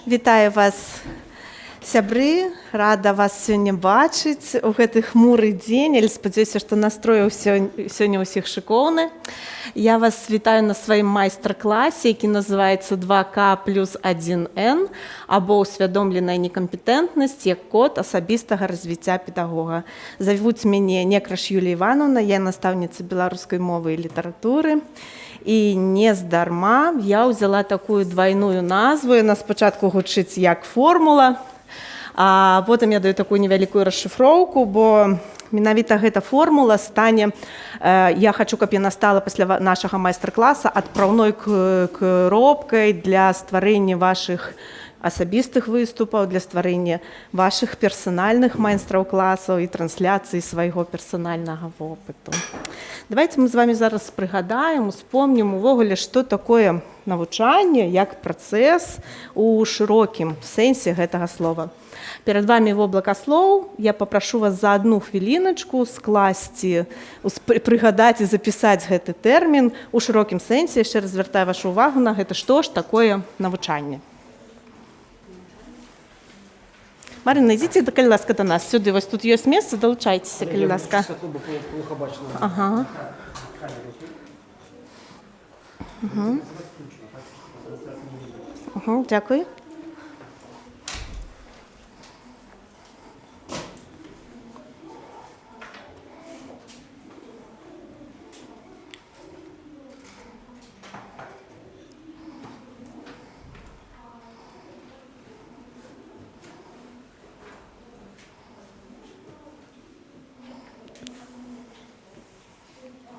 Вітаю вас, сябры, рада вас сёння бачыць у гэты хмуры дзень, але спадзяюся, што настрой сёння ўсіх шыкоўны. Я вас вітаю на сваім майстар-класе, які называецца 2К плюс 1Н, або усвядомленая некампетэнтнасць як код асабістага развіцця педагога. Завуць мяне Некраш Юлія Івановна, я настаўніца беларускай мовы і літаратуры. І не здарма я ўзяла такую двайную назву, яна спачатку гучыць як формула, а потым я даю такую невялікую расшыфроўку, бо менавіта гэта формула стане, я хачу, каб яна стала пасля нашага майстар-класа адпраўной кропкай для стварэння вашых асабістых выступаў, для стварэння вашых персанальных майстар-класаў і трансляцыі свайго персанальнага вопыту. Давайте мы з вами зараз прыгадаем, успомнім увогуле, што такое навучанне, як працэс у шырокім сэнсе гэтага слова. Перад вами воблака слоў, я папрашу вас за одну хвіліначку скласці, прыгадаць і запісаць гэты тэрмін у шырокім сэнсе. Яшчэ раз звяртаю вашу увагу на гэта, што ж такое навучанне. Марина, идите, калі ласка, до нас. Сюди, ось тут есть место, долучайтеся, калі ласка. Ага. Дякую.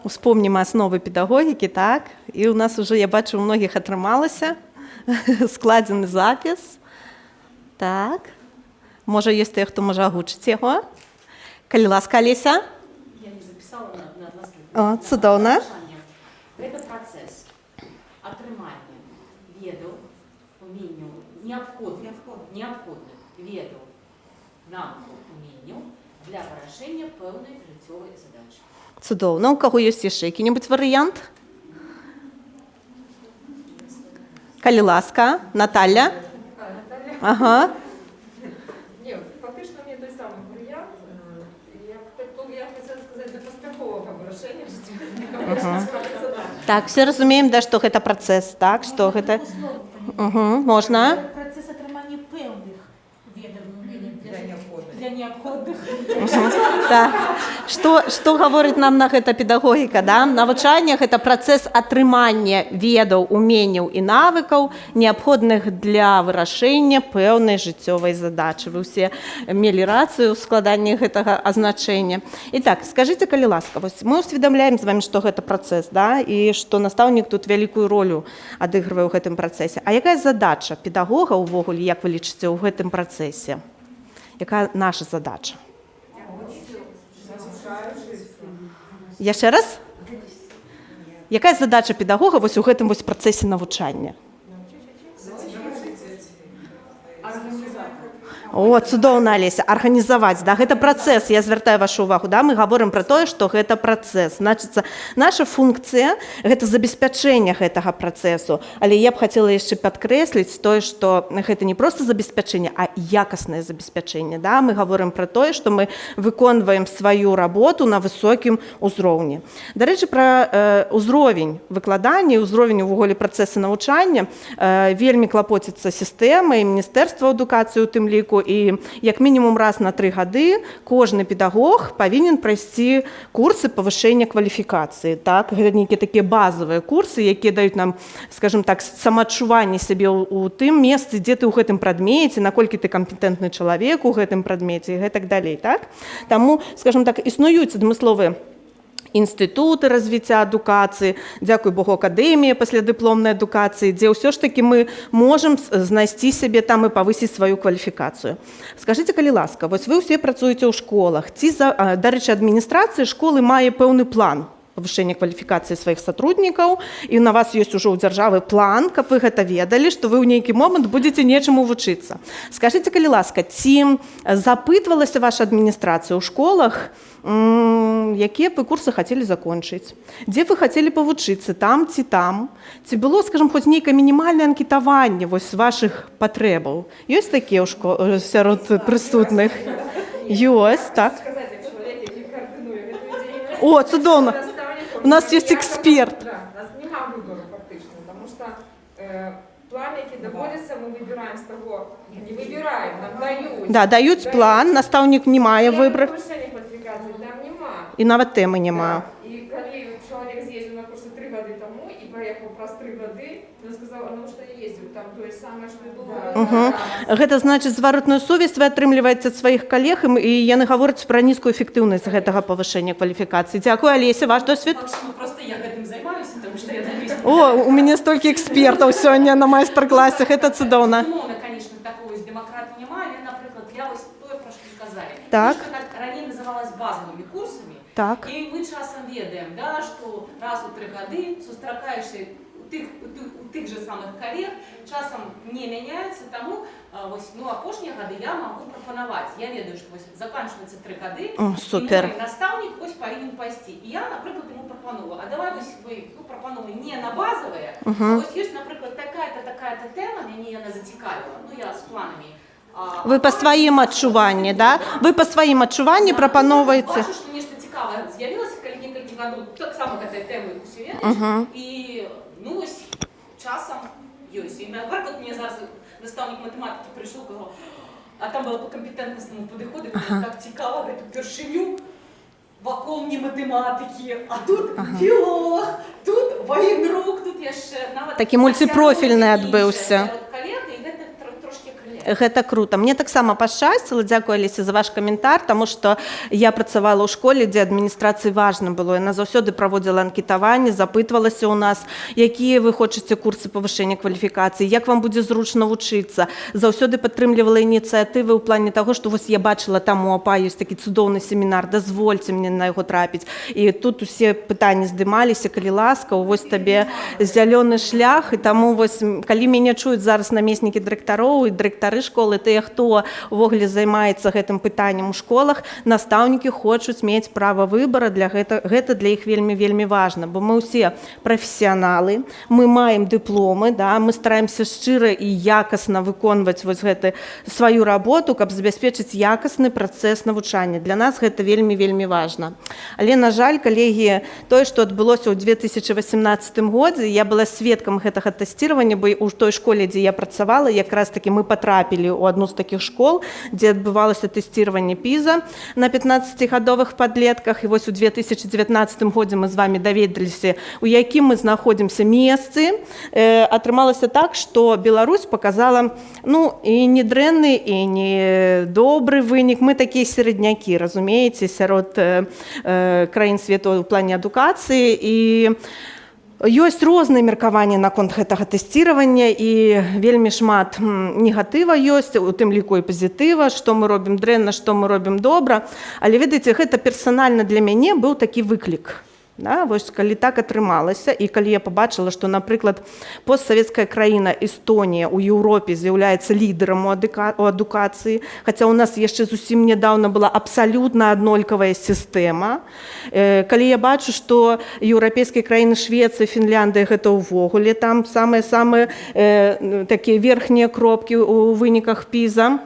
Успомнім асновы педагогікі, так? І у нас уже, я бачу, у многіх атрымалася складзены запіс. Так. Можа, ёсць тыя, хто можа агучыць яго? Калі ласка, Алеся? Я не записала на слайд. О, цудоўна. Гэта працэс атрымання ведаў, уменняў, неабходных ведаў, навыкаў, уменняў для вырашэння пэўнай жыццёвай задачы. Цудоўна. У каго ёсць яшчэ які-небудзь варыянт? Калі ласка, Наталя? Ага. Не, фактично мне той самый вариант. Я хотела сказать, для паспяховага вырашэння жыццёвай. Так, все разумеем, да, што гэта працэс, так? Што гэта? Можна? Працэс атрымання пэўных ведаў для неабходных. Так. Што гаворыць нам на гэта педагогіка, да? Навучанне гэта працэс атрымання ведаў, уменняў і навыкаў, неабходных для вырашэння пэўнай жыццёвай задачы. Вы ўсе мелі рацыю ў складанні гэтага азначэння. І так, скажыце, калі ласка, вось мы усведамляем з вами, што гэта працэс, да? І што настаўнік тут вялікую ролю адыгрывае ў гэтым працэсе. А якая задача педагога ўвогуле, як вы лічыце, ў гэтым працэсе? Якая наша задача? Яшчэ раз? Якая задача педагога вось у гэтым вось працэсе навучання? О, цудоўна, Алеся, арганізаваць, да, гэта працэс, я звяртаю вашу увагу, да, мы гаворым пра тое, што гэта працэс. Значыцца, наша функцыя – гэта забеспячэнне гэтага працэсу, але я б хацела яшчэ падкрэсліць тое, што гэта не проста забеспячэнне, а якаснае забеспячэнне, да, мы гаворым пра тое, што мы выконваем сваю работу на высокім узроўні. Дарэчы, пра ўзровень выкладання і ўзровень увогуле працэса навучання вельмі клапоціцца сістэма і Міністэрства адукацыі у тым ліку. І як мінімум раз на 3 гады кожны педагог павінен прайсці курсы павышэння кваліфікацыі. Так? Гэта нейкія такія базавыя курсы, якія даюць нам, скажем так, самаадчуванне сябе ў тым месцы, дзе ты ў гэтым прадмеце, наколькі ты кампетэнтны чалавек у гэтым прадмеце і гэтак далей. Так? Таму, скажем так, існуюць адмысловыя інстытуты развіцця адукацыі, дзякуй Богу, акадэмія паслядыпломнай адукацыі, дзе ўсё ж такі мы можам знайсці сябе там і павысіць сваю кваліфікацыю. Скажыце, калі ласка, вось вы ўсе працуеце ў школах, ці, дарэчы, адміністрацыя школы мае пэўны план повышения квалификации своих сотрудников, и на вас есть уже у державы план, как вы это ведали, что вы в некий момент будете нечему вучиться. Скажите, калі ласка, ці запытвалася ваша администрация у школах, якія б вы курсы хотели закончить, где вы хотели повучиться, там ці там, ці было, скажем, хоть нейкае мінімальнае анкетаванне вось ваших патрэбаў. Ёсць такія ў сярод прысутных? Ёсць, так. О, цудоўна. У нас есть эксперт. Да, у нас нема вибору фактично, тому що план, який доводиться, ми вибираємо з того, не вибираємо, нам дають. Да, даюць план, настаўнік не мае выбраць, Повышення кваліфікації там нема. і нават тэмы няма. І коли чоловік з'їздив на курси 3 роки тому і поїхав раз 3 роки, він сказав, а ну що я їздив, там то же саме, що і було. Гэта значыць, зваротную сувязь вы атрымліваеце ад сваіх калег, і яны гавораць пра нізкую эфектыўнасць гэтага павышэння кваліфікацыі. Дзякую, Алеся, ваш досвед? Просто я гэтым займаюся, тому що я даюсь. О, у мяне столькі экспертаў сёння на майстар-класах, гэта цудоўна. Безумовно, конечно, такого демократа немає, але, наприклад, я ось тое, про що сказали. Так. Те, що раніше називалось базовими курсами, Так. і ми часом ведаємо, да, що раз у 3 роки зустрічаєшся у тих же самих колег, часом не міняється, тому ось, ну, опошні годи я можу пропонувати. Я ведаю, що ось закінчується 3 роки, супер. і мій наставник ось повинен пойти. І я, наприклад, йому пропоную, а давай ось ви пропонуй не на базове, а ось є, наприклад, така-то тема, мені вона зацікавила, ну, я з планами. Вы по своим адчуванні, да? Вы по своим адчуванні прапановуєте. Бачу, що нешта цікаве з'явилося, коли некілька годів, так само этой теми усилення, і, ну, ось часом ёсць. І, наприклад, мені зараз наставник математики прийшов, казав, а там було по компетентностному підходу, так цікаво, говорить, першиню, вакол не математики, а тут філолог, тут воєнрук, тут я ще навіть... Такі мультипрофільний адбыўся. Гэта круто. Мне таксама пашчасціла, дзякую, Алесе, за ваш каментар, таму што я працавала ў школе, дзе адміністрацыі важна было. Яна заўсёды праводзіла анкетаванне, запытвалася ў нас, якія вы хочаце курсы павышэння кваліфікацыі, як вам будзе зручна вучыцца. Заўсёды падтрымлівала ініцыятывы ў плане таго, што вось я бачыла там у АПА ёсць такі цудоўны семінар, дазвольце мне на яго трапіць. І тут усе пытанні здымаліся, калі ласка, вось табе зялёны шлях, і таму вось, калі мяне чуюць зараз намеснікі дырэктароў і дырэктары школы, тыя, хто увогуле займаецца гэтым пытаннем у школах, настаўнікі хочуць мець права выбара, гэта для іх вельмі важна, бо мы ўсе прафесіяналы, мы маем дыпломы, да, мы стараемся шчыра і якасна выконваць вось гэты сваю работу, каб забяспечыць якасны працэс навучання. Для нас гэта вельмі важна. Але, на жаль, калегі, тое, што адбылося ў 2018 годзе, я была сведкам гэтага тэсціравання, бо ў той школе, дзе я працавала, якраз такі мы потрапілі ў адну з такіх школ, дзе адбывалася тэсціраванне PISA на 15гадовых падлетках. І вось у 2019 годзе мы з вами даведаліся, у якім мы знаходзімся месцы. Атрымалася так, што Беларусь показала, ну, і не дрэнны, і не добры вынік. Мы такія сераднякі, разумееце, сярод краін свету ў плане адукацыі. І ёсць розныя меркаванні наконт гэтага тэсціравання, і вельмі шмат негатыва ёсць, у тым ліку і пазітыва, што мы робім дрэнна, што мы робім добра. Але, ведаеце, гэта персанальна для мяне быў такі выклік. Да, вось, калі так атрымалася, і калі я пабачыла, што, напрыклад, постсавецкая краіна Эстонія ў Еўропе з'яўляецца лідарам у адукацыі, хаця ў нас яшчэ зусім нядаўна была абсалютна аднолькавая сістэма. Калі я бачу, што еўрапейскія краіны Швецыя, Фінляндыя, гэта ўвогуле там самыя такія верхнія кропкі ў выніках PISA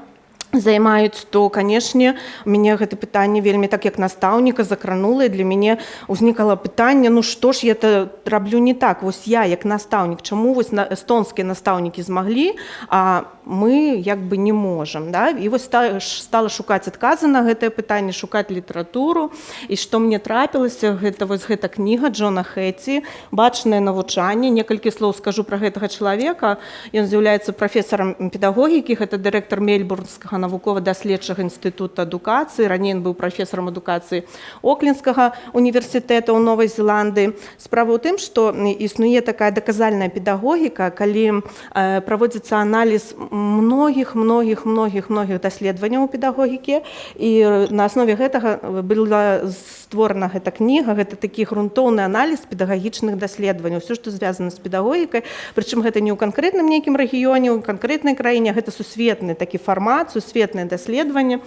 займаюць, то, канешне, мяне гэта пытанне вельмі так як настаўніка закранула, і для мяне ўзнікала пытанне, ну што ж я раблю не так, вось я як настаўнік, чаму вось эстонскія настаўнікі змаглі, а мы як бы не можам, да? І вось стала шукаць адказы на гэтае пытанне, шукаць літаратуру, і што мне трапілася, гэта вось гэта кніга Джона Хэці «Бачнае навучанне». Некалькі слоў скажу пра гэтага чалавека. Ён з'яўляецца прафесарам педагогікі, гэта дырэктар Мельбурнскага навукова-даследчага інстытута адукацыі, раней ён быў прафесарам адукацыі Оклендскага універсітэта ў Новай Зеландыі. Справа ў тым, што існуе такая даказальная педагогіка, калі праводзіцца аналіз многіх даследаванняў у педагогікі, і на аснове гэтага была створана гэта кніга, гэта такі грунтоўны аналіз педагагічных даследаванняў, ўсё, што звязана з педагогікай, прычым гэта не ў канкрэтным нейкім рэгіёне, у канкрэтнай краіне, гэта сусветны такі фармат, сусветнае даследаванне,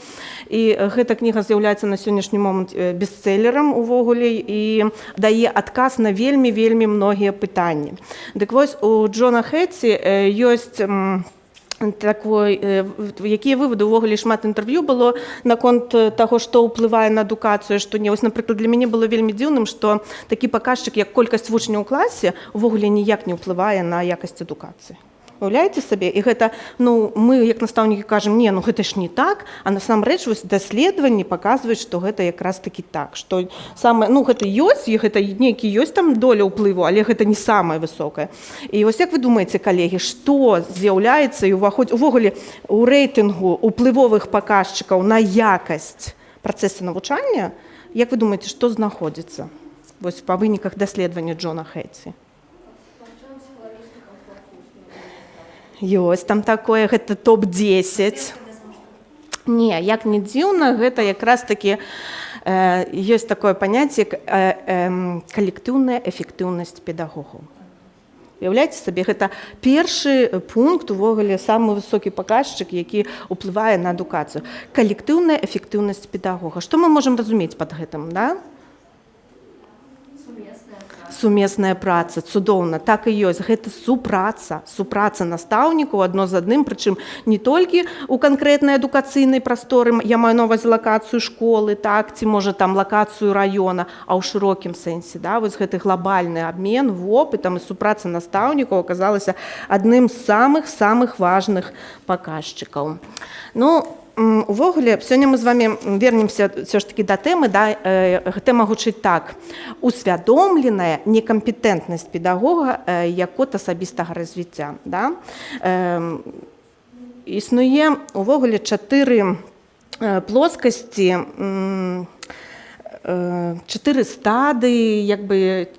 і гэта кніга з'яўляецца на сённяшні момант бестселерам увогуле і дае адказ на вельмі многія пытанні. Дык вось у Джона Хэтці ёсць якія вывады, увогуле шмат інтэрв'ю было наконт таго, што ўплывае на адукацыю, што не. Вось, напрыклад, для мяне было вельмі дзіўным, што такі паказчык, як колькасць вучняў у класе, увогуле ніяк не ўплывае на якасць адукацыі. Уяўляеце сабе? І гэта, мы, як настаўнікі, кажам, не, гэта ж не так, а насамрэч вось даследаванні паказваюць, што гэта якраз такі так, што гэта ёсць, і гэта нейкі ёсць там доля ўплыву, але гэта не самая высокая. І вось як вы думаеце, калегі, што з'яўляецца і ўваходзіць увогуле у рэйтынгу уплывовых паказчыкаў на якасць працэсу навучання, як вы думаеце, што знаходзіцца вось па выніках даследавання Джона Хэтці? Ёсць там такое, гэта топ-10. Не, як не дзіўна, гэта якраз такі ёсць такое паняцце, як калектыўная эфектыўнасць педагогаў. Уяўляеце сабе, гэта першы пункт, увогуле, самы высокі паказчык, які ўплывае на адукацыю. Калектыўная эфектыўнасць педагога. Што мы можам разумець пад гэтым, да? Сумесная праца, цудоўна, так і ёсць. Гэта супраца настаўнікаў адно з адным, прычым не толькі ў канкрэтнай адукацыйнай прасторы, я маю на ўвазе лакацыю школы, так, ці можа там лакацыю раёна, а ў шырокім сэнсе, да, вось гэты глобальны абмен вопытам і супраца настаўнікаў аказалася адным з самых важных паказчыкаў. Увогуле, сёння мы з вами вернемся ўсё ж такі да тэмы, да, тэма гучыць так: усвядомленая некампетэнтнасць педагога як код асабістага развіцця. Да? Існуе увогуле 4 плоскасці, 4 стадыі,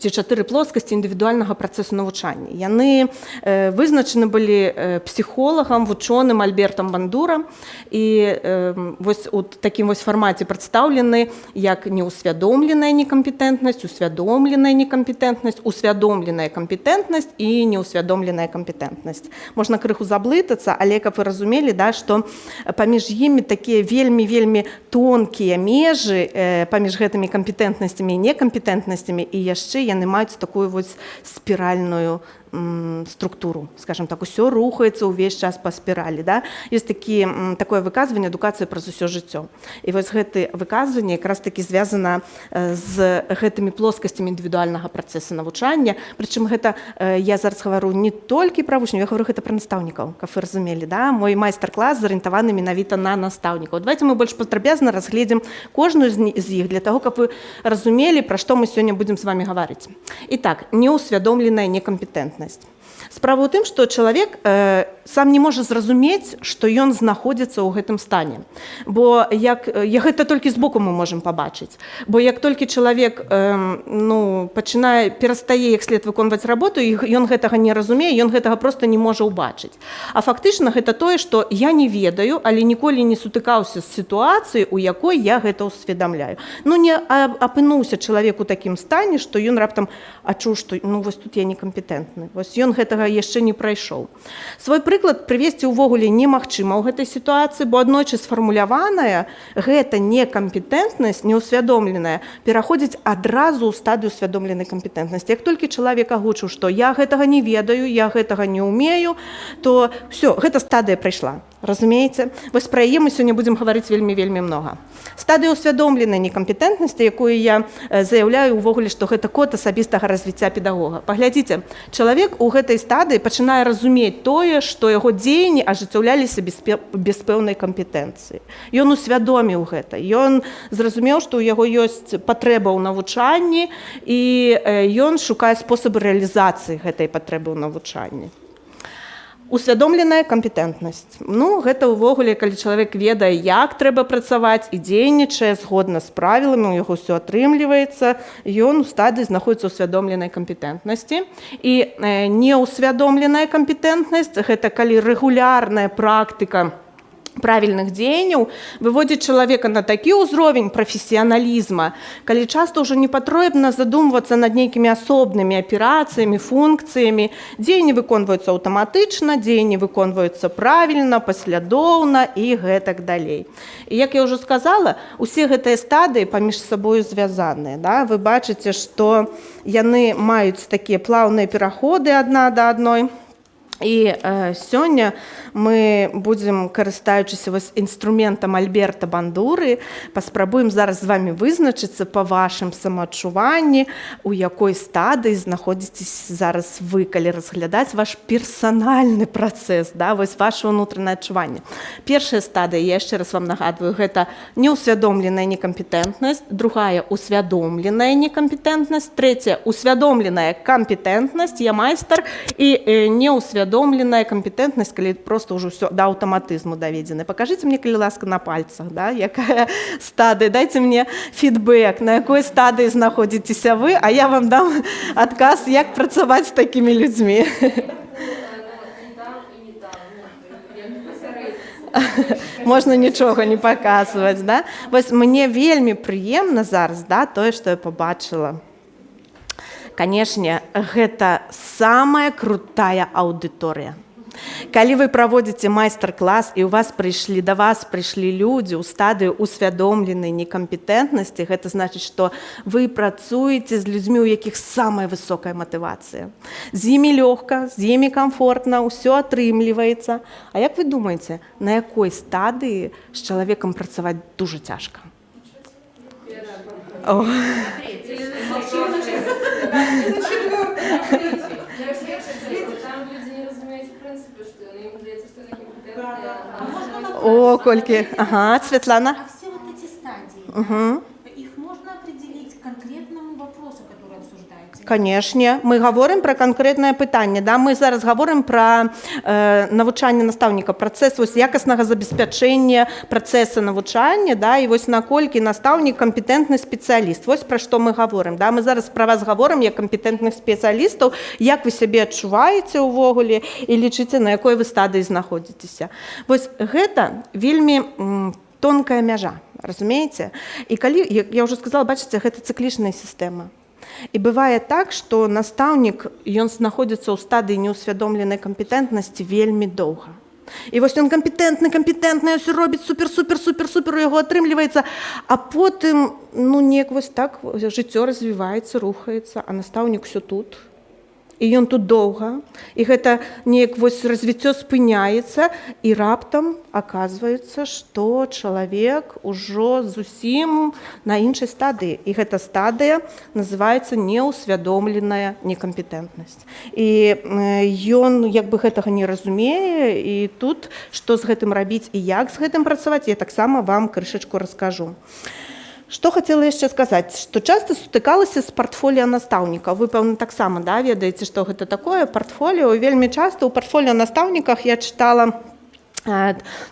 ці 4 плоскасці індывідуальнага працэсу навучання. Яны вызначаны былі псіхолагам, вучоным Альбертам Бандура, і вось у такім вось фармаце прадстаўлены як неўсвядомленая некампетэнтнасць, усвядомленая некампетэнтнасць, усвядомленая кампетэнтнасць і неўсвядомленая кампетэнтнасць. Можна крыху заблытацца, але каб вы разумелі, да, што паміж імі такія вельмі тонкія межы паміж гэтымі кампетэнтнасцямі і некампетэнтнасцямі, і яшчэ яны маюць такую вось спіральную структуру, скажем так, усё рухаецца ўвесь час па спіралі. Да? Ёсць такое выказванне «Адукацыя праз усё жыццё». І вось гэта выказванне якраз такі звязана з гэтымі плоскасцямі індывідуальнага працэсу навучання. Прычым гэта, я зараз гавару не толькі пра вучняў, я гавару гэта пра настаўнікаў, каб вы разумелі. Да? Мой майстар-клас зарыентаваны менавіта на настаўнікаў. Давайте мы больш падрабязна разгледзім кожную з іх для таго, каб вы разумелі, пра што мы сёння будзем з вами гаварыць. І так, неўсвядомленая некампетэнтнасць. Справа ў тым, што чалавек сам не можа зразумець, што ён знаходзіцца ў гэтым стане. Бо гэта толькі збоку мы можам пабачыць. Бо як толькі чалавек перастае як след выконваць работу, ён гэтага не разумее, ён гэтага проста не можа ўбачыць. А фактычна гэта тое, што я не ведаю, але ніколі не сутыкаўся з сітуацыяй, у якой я гэта ўсведамляю. Не апынуўся чалавек у такім стане, што ён раптам адчуў, што вось тут я некампетэнтны. Вось ён гэтага яшчэ не прайшоў. Свой прыклад прывесці ўвогуле немагчыма ў гэтай сітуацыі, бо аднойчы сфармуляваная гэта некампетэнтнасць, неўсвядомленая, пераходзіць адразу ў стадыю усвядомленай кампетэнтнасці. Як толькі чалавек агучыў, што я гэтага не ведаю, я гэтага не ўмею, то ўсё, гэта стадыя прайшла. Разумееце? Вось пра яе мы сёння будзем гаварыць вельмі многа. Стадыя усвядомленай некампетэнтнасці, якую я заяўляю ўвогуле, што гэта код асабістага развіцця педагога. Паглядзіце, чалавек у гэтай стадыі пачынае разумець тое, што яго дзеянні ажыццяўляліся без пэўнай кампетэнцыі. Ён усвядоміў гэта. Ён зразумеў, што ў яго ёсць патрэба ў навучанні, і ён шукае спосабы рэалізацыі гэтай патрэбы ў навучанні. Усвядомленая кампетэнтнасць. Ну, гэта ўвогуле, калі чалавек ведае, як трэба працаваць і дзейнічае згодна з правіламі, у яго ўсё атрымліваецца, ён у стадыі знаходіцца усвядомленай кампетэнтнасці. І неусвядомленая кампетэнтнасць – гэта калі рэгулярная практыка правільных дзеянняў выводзіць чалавека на такі ўзровень прафесіяналізма, калі часта ўжо не патрэбна задумвацца над нейкімі асобнымі аперацыямі, функцыямі. Дзеянні выконваюцца аўтаматычна, дзеянні выконваюцца правільна, паслядоўна і гэтак далей. І як я ўжо сказала, усе гэтыя стадыі паміж сабою звязаныя. Да? Вы бачыце, што яны маюць такія плаўныя пераходы адна да адной. І сёння мы будзем, карыстаючыся інструментам Альберта Бандуры, паспрабуем зараз з вами вызначыцца па вашым самаадчуванні, у якой стадыі знаходзіцесь зараз вы, калі разглядаць ваш персанальны працэс, да, вось ваше ўнутранае адчуванне. Першая стадыя, я яшчэ раз вам нагадваю, гэта неусвядомленая некампетэнтнасць, другая усвядомленая некампетэнтнасць, третья усвядомленая кампетэнтнасць, я майстар, і неусвядомленая компетентность, калі просто уже все до аўтаматызму даведзена. Покажите мне, калі ласка, на пальцах, да, якая стадыя, дайте мне фідбэк, на якой стадыі знаходзіцеся вы, а я вам дам адказ, як працаваць з такімі людзьмі. Можна нічога не паказваць, да? Вось мне вельмі прыемна зараз, да, тое, што я пабачыла. Канешне, гэта самая крутая аўдыторыя. Калі вы праводзіце майстар-клас і да вас прыйшлі людзі ў стадыю усвядомленай некампетэнтнасці, гэта значыць, што вы працуеце з людзьмі, у якіх самая высокая матывацыя. З імі лёгка, з імі комфортна, ўсё атрымліваецца. А як вы думаеце, на якой стадыі з чалавекам працаваць дужа цяжка? О, колькі. Ага, Светлана. А все вот эти стадии, их можно определить к конкретному вопросу, который обсуждается? Конечно. Мы говорим про конкретное пытанне. Да? Мы зараз говорим про навучанне настаўніка, працэс якаснага забеспячэння працэса навучання, да? І вось наколькі настаўнік кампетэнтны спецыяліст. Вось пра што мы говорим. Да? Мы зараз пра вас говорим як кампетэнтных спецыялістаў, як вы сябе адчуваеце ўвогуле і лічыце, на якой вы стадыі знаходзіцеся. Вось гэта вельмі тонкая мяжа, разумееце? І калі, я ўжо сказала, бачыце, гэта цыклічная сістэма. І бывае так, што настаўнік, ён знаходзіцца ў стадыі неусвядомленай кампетэнтнасці вельмі доўга. І вось ён кампетэнтны, ўсё робіць супер, у яго атрымліваецца, а потым, неяк вось так жыццё развіваецца, рухаецца, а настаўнік усё тут. І ён тут доўга, і гэта неяк вось развіццё спыняецца, і раптам аказваецца, што чалавек ужо зусім на іншай стадыі. І гэта стадыя называецца неусвядомленая некампетэнтнасць. І ён як бы гэтага не разумее, і тут што з гэтым рабіць і як з гэтым працаваць, я таксама вам крышачку раскажу. Што хацела яшчэ сказаць, што часта сутыкалася з партфоліо настаўнікаў. Вы, пэўна, таксама ведаеце, што гэта такое партфоліо. Вельмі часта ў партфоліо настаўніках я чытала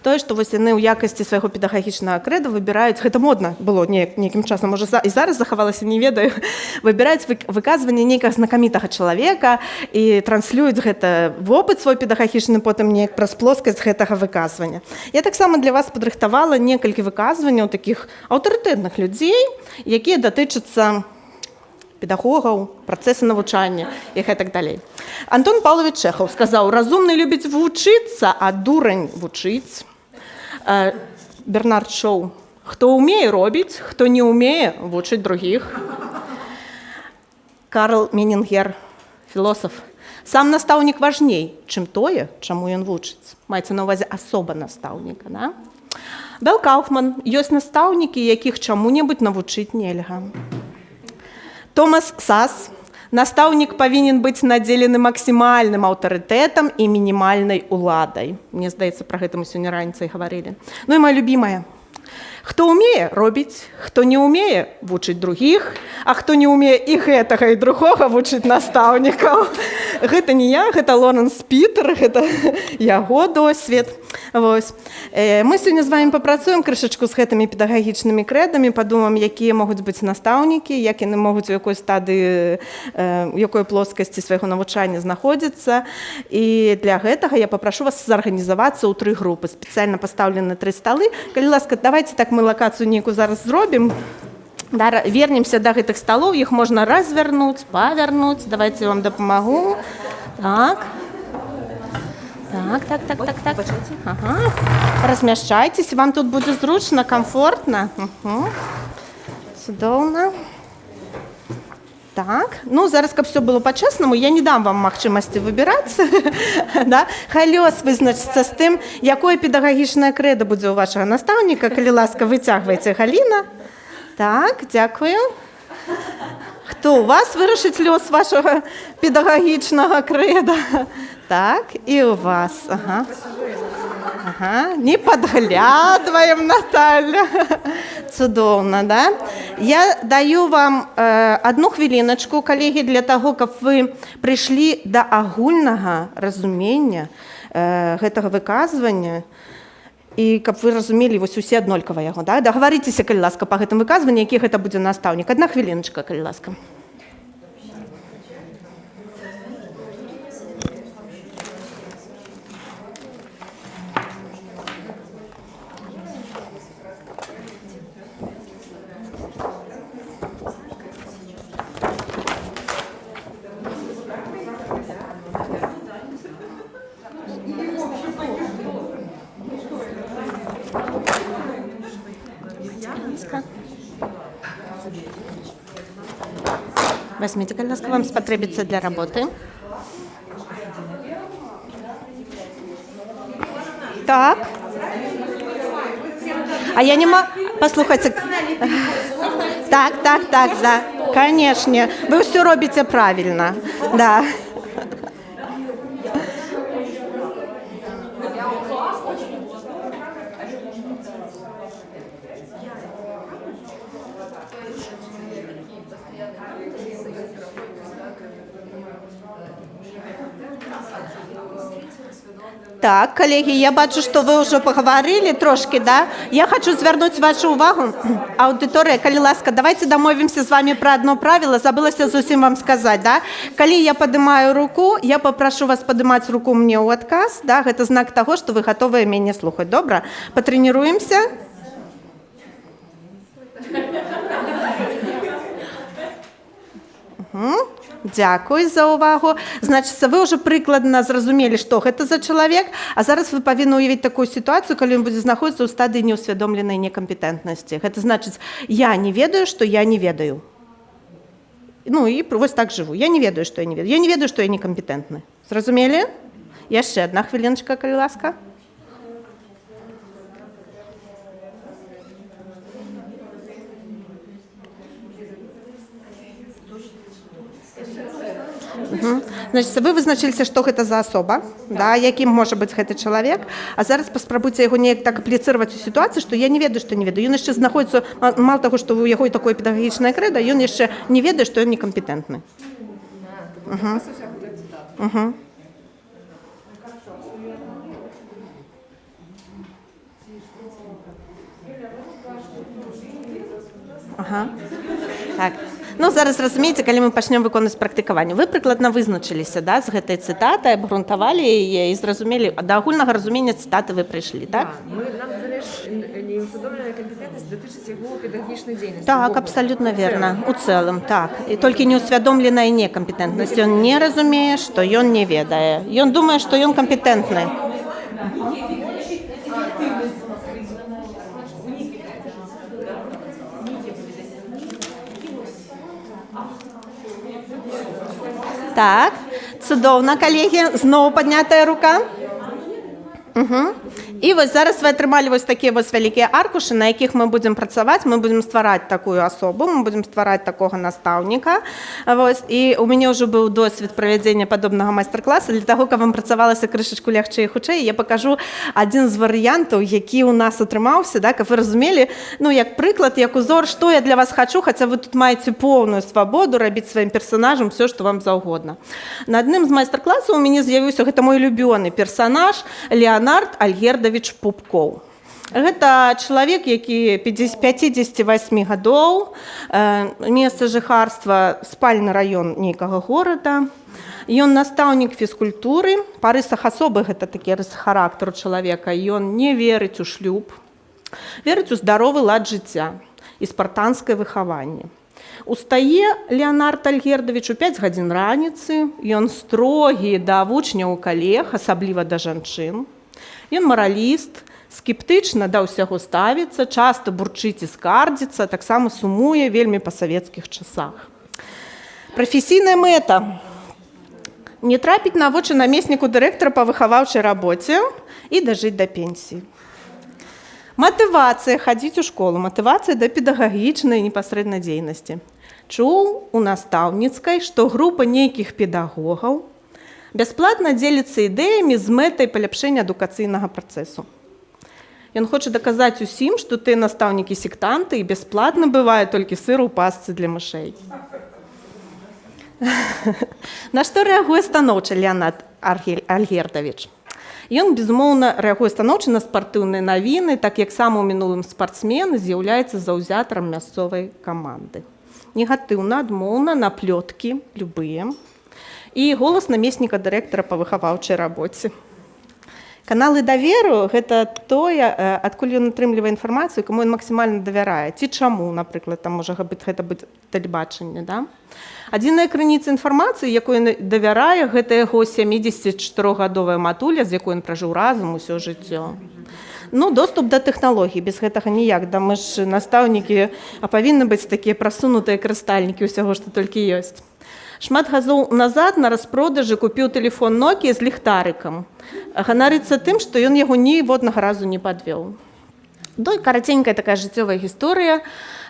тое, што вось яны ў якасці свайго педагагічнага крэда выбіраюць, гэта модна было нейкім часам, можа і зараз захавалася, не ведаю, выбіраюць выказванне нейкага знакамітага чалавека і транслююць гэта вопыт свой педагагічны, потым неяк праз плоскасць гэтага выказвання. Я таксама для вас падрыхтавала некалькі выказванняў такіх аўтарытэтных людзей, якія датычацца педагогаў, працэса навучання і гэтак далей. Антон Павлович Чэхаў сказаў: разумны любіць вучыцца, а дурань вучыць. Бернард Шоу: хто ўмее робіць, хто не ўмее вучыць другіх. Карл Менінгер, філосаф: сам настаўнік важней, чым тое, чаму ён вучыць. Маецца на ўвазе асоба настаўніка, да? Белл Кауфман: ёсць настаўнікі, якіх чаму-небудзь навучыць нельга. Томас Сас: настаўнік павінен быць надзелены максімальным аўтарытэтам і мінімальнай уладай. Мне здаецца, пра гэта мы сёння раніцай гаварылі. Ну і моя любімая: хто ўмее робіць, хто не ўмее вучыць другіх, а хто не ўмее і гэтага, і другога вучыць настаўнікаў. Гэта не я, гэта Лоренс Пітер, гэта яго досвед. Вось. Мы сёння з вами папрацуем крышачку з гэтымі педагагічнымі крэдамі, падумаем, якія могуць быць настаўнікі, як яны могуць у якой стадыі, у якой плоскасці свайго навучання знаходзіцца. І для гэтага я папрашу вас зарганізавацца ў 3 групы. Спецыяльна пастаўлены 3 сталы. Калі ласка, давайте так мы лакацыю нейкую зараз зробім. Да, вернемся до гэтых столов, их можно развернуть, повернуть. Давайте я вам допомогу. Так. Так. Ага. Размяшчайтесь, вам тут будет зручно, комфортно. Угу. Цудоўна. Так, ну зараз, каб все было по-чесному, я не дам вам магчымасці выбіраць. Да? Хай лёс вызначыцца з тым, якое педагагічнае крэда будзе ў вашага настаўніка. Калі ласка, выцягвайце, Галіна. Так, дзякую. Хто у вас вырашыць лёс вашага педагагічнага крэда? Так, і у вас. Ага. Ага, не подглядываем, Наталья. Цудоўна, да? Я даю вам 1 хвіліначку, калегі, для таго, каб вы прыйшлі да агульнага разумення гэтага выказвання і каб вы разумелі вось усе аднолькава яго, да? Дагаварыцеся, калі ласка, па гэтым выказванні, які гэта будзе настаўнік. 1 хвіліначка, калі ласка. Возьмите, калі ласка, вам спатрэбіцца для работы. Так. А я не могу... Послухайте. Так, да. Конечно. Вы все робите правильно. Да. Так, коллеги, я бачу, что вы уже поговорили трошки, да? Я хочу звернуть вашу увагу. Аудитория, коли ласка, давайте домовимся с вами про одно правило. Забылася зусім вам сказать, да? Коли я поднимаю руку, я попрошу вас поднимать руку мне у отказ, да? Это знак того, что вы готовы меня слухать. Добро? Потренируемся. Дякую за увагу. Значыць, вы ўжо прыкладна зразумелі, што гэта за чалавек, а зараз вы павінны ўявіць такую сітуацыю, калі ён будзе знаходзіцца ў стадыі неўсвядомленай некампетэнтнасці. Гэта значыць, я не ведаю, што я не ведаю. Ну і вось так жыву. Я не ведаю, што я не ведаю. Я не ведаю, што я некампетэнтны. Зразумелі? Яшчэ 1 хвіліначка, калі ласка. Значит, вы вызначыліся, што гэта за асоба, да, якім можа быць гэты чалавек, а зараз паспрабуйце яго неяк так апліцыраваць у сітуацыі, што я не ведаю, што не ведаю. Ён яшчэ знаходіцца, мало таго, што у яго і такое педагагічнае крэда, ён яшчэ не ведае, што ён некампетэнтны. Ага. Так. Ну, зараз разумееце, калі мы пачнем выконваць практыкаванне. Вы прыкладна вызначыліся, да, з гэтай цытатай, абгрунтавалі яе і зразумелі, да агульнага разумення цытаты вы прыйшлі, так? Нам неусведомленая компетентность датычыць яго педагагічнай дзейнасці. Так, абсолютно верно. У цэлым, так. І толькі неусвядомленая некампетэнтнасць. Ён не разумее, што ён не ведае. Ён думае, што ён кампетэнтны. Так, цудоўна, калегі, зноў паднятая рука. І вось зараз вы атрымалі вось такія вось вялікія аркушы, на якіх мы будзем працаваць, мы будзем ствараць такую асобу, мы будзем ствараць такога настаўніка. Вось. І у мяне ўжо быў досвед правядзення падобнага майстар-класа. Для таго, каб вам працавалася крышачку лягчэй і хутчэй, я пакажу адзін з варыянтаў, які ў нас атрымаўся, да, каб вы разумелі, ну, як прыклад, як узор, што я для вас хачу, хаця вы тут маеце поўную свабоду рабіць сваім персанажам все, што вам заўгодна. На адным з майстар-класаў у мяне з'явіўся гэта мой любёны персанаж Леонард Альгердович Пупкоў. Гэта чалавек, які 58 гадоў, месца жыхарства спальны раён нейкага горада. Ён настаўнік фізкультуры, па рысах асобы гэта такі рысы характару чалавека. Ён не верыць у шлюб, верыць у здаровы лад жыцця і спартанскае выхаванне. Устае Леонард Альгердович у 5 гадзін раніцы, ён строгі да вучняў калег, асабліва да жанчын. Ён мараліст, скептычна да ўсяго ставіцца, часта бурчыць і скардзіцца, таксама сумуе вельмі па савецкіх часах. Прафесійная мэта – не трапіць на вочы намесніку дырэктара па выхаваўчай рабоце і дажыць да пенсіі. Матывацыя – хадзіць у школу, матывацыя да педагагічнай непасрэднай дзейнасці. Чуў у настаўніцкай, што група нейкіх педагогаў бясплатна дзеліцца ідэямі з мэтай паляпшэння адукацыйнага працэсу. Ён хоча даказаць усім, што тыя настаўнікі-сектанты і бясплатна бывае толькі сыр у пасцы для мышэй. На што рэагуе станоўча Леонард Альгердович? Ён, безумоўна, рэагуе станоўча на спартыўныя навіны, так як сам у мінулым спартсмен з'яўляецца заўзятарам мясцовай каманды. Негатыўна, адмоўна, на плёткі, любыя. І голас намесніка дырэктара па выхаваўчай рабоце. Каналы даверу – гэта тое, адкуль ён атрымлівае інфармацыю, каму ён максімальна давярае. Ці чаму, напрыклад, там можа гэта быць тэлебачанне. Да? Адзіная крыніца інфармацыі, якой ён давярае, гэта яго 74-гадовая матуля, з якой ён пражыў разам усё жыццё. Ну, доступ да тэхналогій, без гэтага ніяк. Да мы ж настаўнікі, а павінны быць такія прасунутыя карыстальнікі ўсяго, што толькі ёсць. Шмат газоў назад на распродажы купіў тэлефон Nokia з ліхтарыкам. Ганарыцца тым, што ён яго ніводнага разу не падвёў. Караценькая такая жыццёвая гісторыя.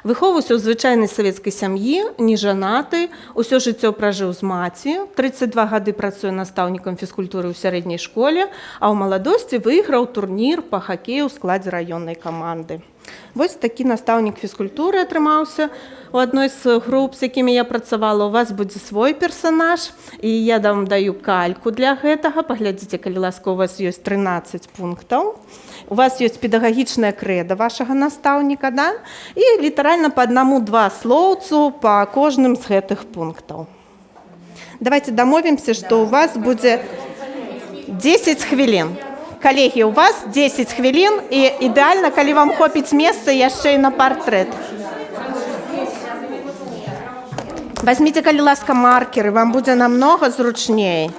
Выхоўваўся ў звычайнай савецкай сям'і, не жанаты, усё жыццё пражыў з маці, 32 гады працуе настаўнікам фізкультуры ў сярэдняй школе, а ў маладосці выйграў турнір па хакею ў складзе раённай каманды. Вось такі настаўнік фізкультуры атрымаўся у адной з груп, з якімі я працавала. У вас будзе свой персанаж, і я вам даю кальку для гэтага. Паглядзіце, калі ласка, у вас ёсць 13 пунктаў. У вас ёсць педагагічнае крэда вашага настаўніка, да? І літаральна па аднаму-два слоўцу па кожным з гэтых пунктаў. Давайте дамовімся, што у вас будзе 10 хвілін. Калегі, у вас 10 хвілін, і ідэальна, калі вам хопіць месца яшчэ і на партрэт. Возьмите, калі ласка, маркеры, вам будзе намнога зручней.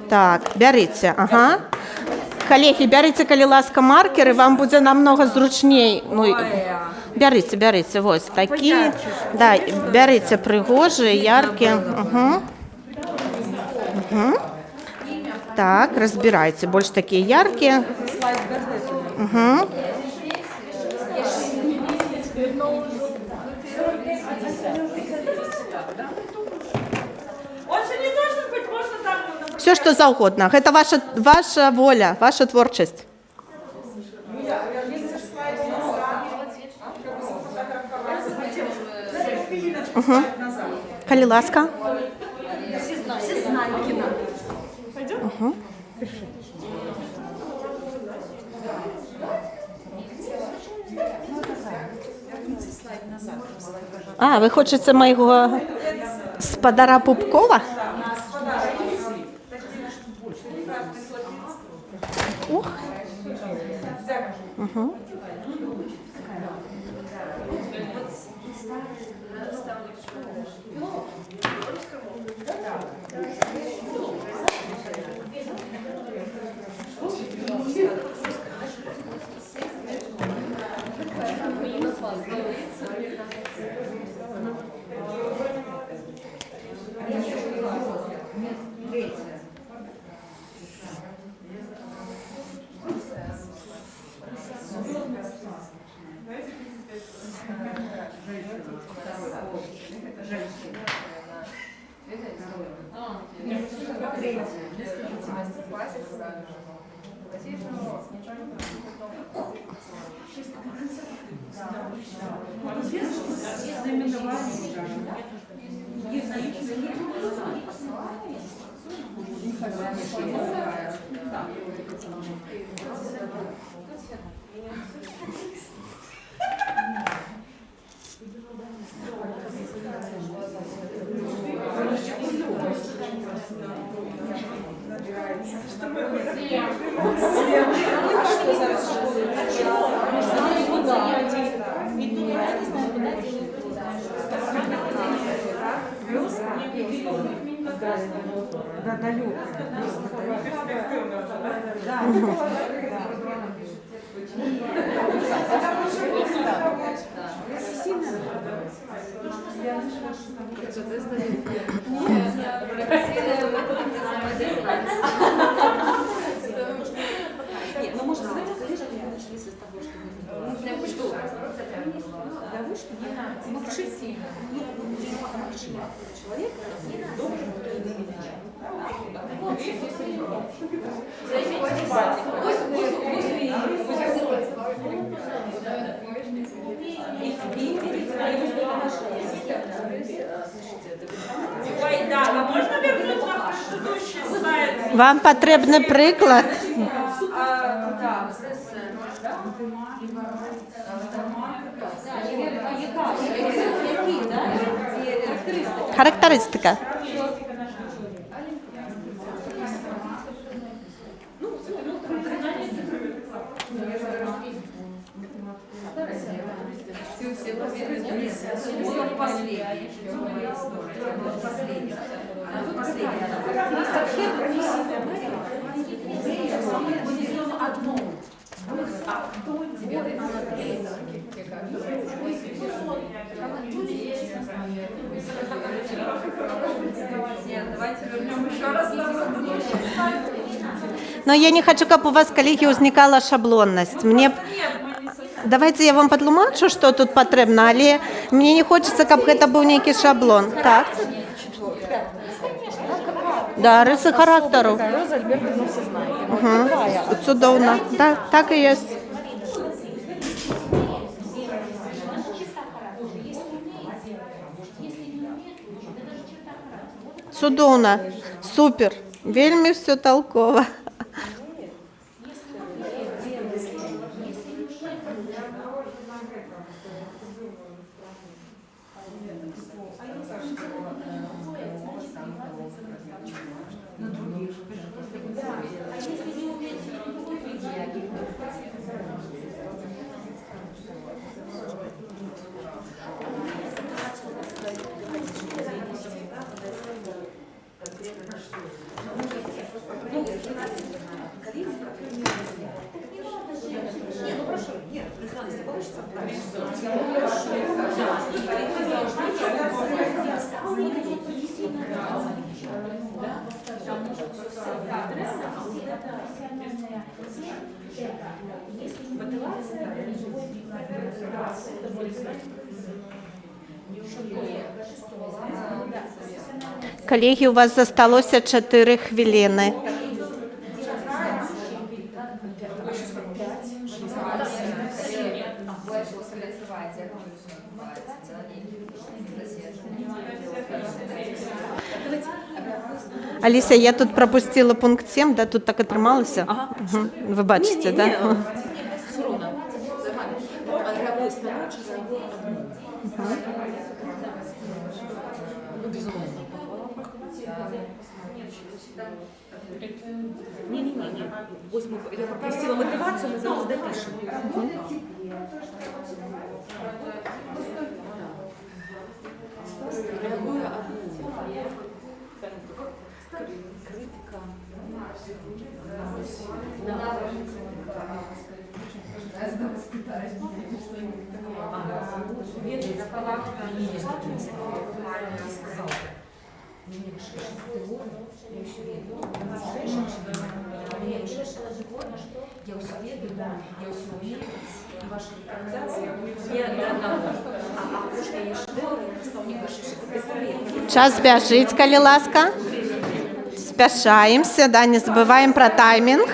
Так, бярыце, ага. Калегі, бярыце, калі ласка, маркеры, вам будзе намнога зручней. Ну, бярыце, вось такі. Да, бярыце прыгожыя, яркія. Так, разбирайте. Больше такие яркие. Угу. Все, что угодно. Это ваша воля, ваша творчесть. Угу. Калі ласка. Угу. А, ви хочете моєго спадара Пупкова? Ух. Угу. Нет, ну можно сказать, конечно, мы начали с того, что мы вчитель, человек должен Ой, да, а можна вернути на предыдущий слайд? Вам потрібний приклад? Характеристика. Давайте вернем еще раз на предыдущий слайд. Но я не хочу, чтобы у вас, коллеги, возникала шаблонность. Мне... Давайте я вам потлумачу, що тут потрібно, але мені не хочеться, щоб це був якийсь шаблон. Так? Да, риси характеру. Роза Альбертовна все знає. Угу. Чудовно. Так, так і є. Чудовно. Супер. Вельми все толково. Колеги, у вас залишилося 4 хвилини. Аліса, я тут пропустила пункт 7, да, тут так отрималося. Ага. Угу. Ви бачите, так? Да? все равно. Игровой станок, ну, безумовно. Не-не-не. Я попросила мотивацию, мы завжди допишем. Критика. Я усвідомлюю, я усвідомлюю ваші рекомендації. Я не одного. А прошлі є шедеври, я представник ваших категорій. Час біжить, коли ласка. Спішаємося, да, не забуваємо про таймінг.